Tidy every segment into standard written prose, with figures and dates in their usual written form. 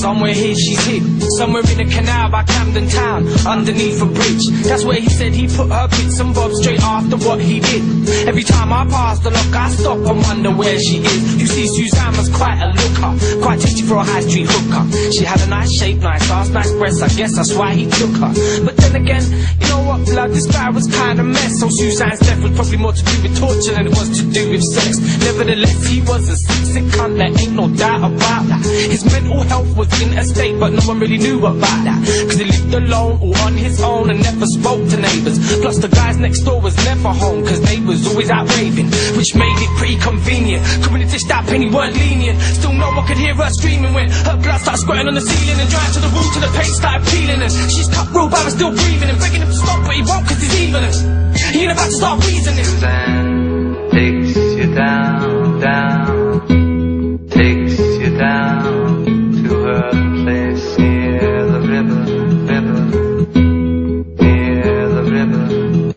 Somewhere here she's hid, somewhere in a canal by Camden Town, underneath a bridge. That's where he said he put her bits and bobs straight after what he did. Every time I pass the lock I stop and wonder where she is. You see, Suzanne was quite a looker, quite tasty for a high street hooker. She had a nice shape, nice ass, nice breasts, I guess that's why he took her. But then again, you know what, blood, this guy was kinda mess. So Suzanne's death was probably more to do with torture than it was to do with sex. Nevertheless, he was a sick cunt, there ain't no doubt about that. His mental health was in a state, but no one really knew about that, cause he lived alone or on his own and never spoke to neighbours. Plus the guys next door was never home, cause they was always out raving, which made it pretty convenient. Cause when it dished that penny weren't lenient. Still no one could hear her screaming when her blood started squirting on the ceiling and drying to the roof till the paint started peeling. And she's cut real bad but still breathing and begging him to stop, but he won't cause he's evil. He ain't about to start reasoning. Suzanne takes you down, down, takes you down to her place near the river, near the river.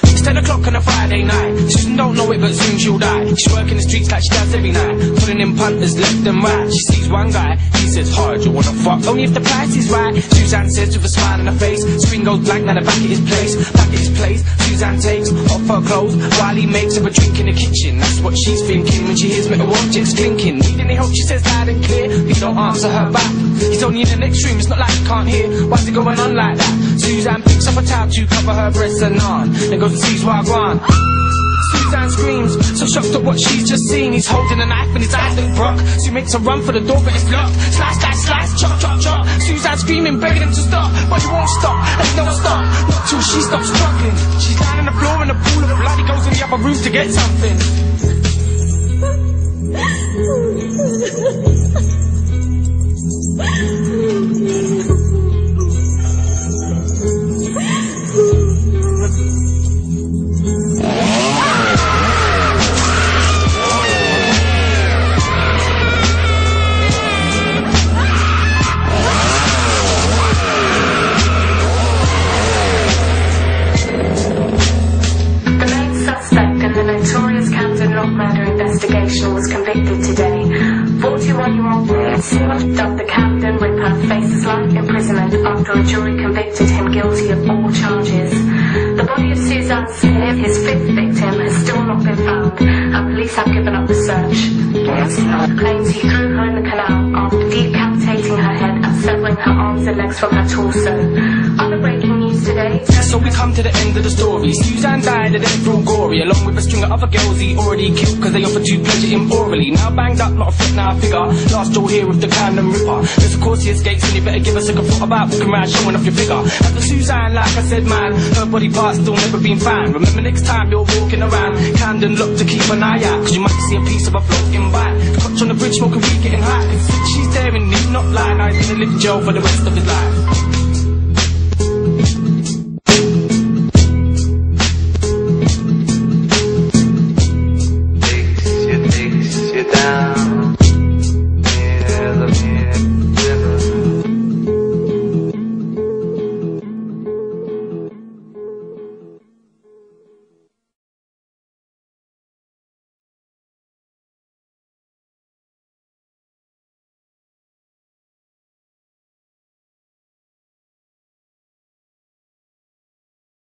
It's 10 o'clock on a Friday night. Susan don't know it, but soon she'll die. She's working the streets like she does every night, putting in punters left and right. She sees one guy, he says, "Hard, you wanna fuck? Only if the price is right." Suzanne says with a smile on her face. Screen goes blank, now they're back at his place. Back at his place, Suzanne takes off her clothes while he makes her a drink in the kitchen. That's what she's thinking when she hears metal objects clinking. Need any help, she says loud and clear. He don't answer her back. He's only in the next room, it's not like he can't hear. Why's it going on like that? Suzanne picks up a towel to cover her breasts and on, then goes and sees Wagwan. Suzanne screams, so shocked at what she's just seen. He's holding a knife and his eyes look broke. She makes a run for the door but it's locked. Slice, slice, slice, chop, chop, chop. Suzanne screaming, begging him to stop, but he won't stop, and he don't stop, not till she stops struggling. She's lying on the floor in a pool of blood. He goes in the other room to get something. Was convicted today. 41-year-old William dubbed the Camden Ripper faces life imprisonment after a jury convicted him guilty of all charges. The body of Suzanne Smith, his fifth victim, has still not been found, and police have given up the search. Claims he threw her in the canal after decapitating her head and severing her arms and legs from her torso. Other breaking news today. So we come to the end of the story. Suzanne died and then all gory, along with a string of other girls he already killed cause they offered to pleasure him orally. Now banged up, not a threat, now a figure. Last you'll hear of the Camden Ripper. Yes, of course he escapes and you better give us a good thought about walking around showing off your figure. After Suzanne, like I said, man, her body parts still never been found. Remember next time you're walking around Camden, look to keep an eye out, cause you might see a piece of her floating by. Clutch on the bridge, smoking weed, getting high. Cause she's there and he's not lying. Now he's gonna live in jail for the rest of his life.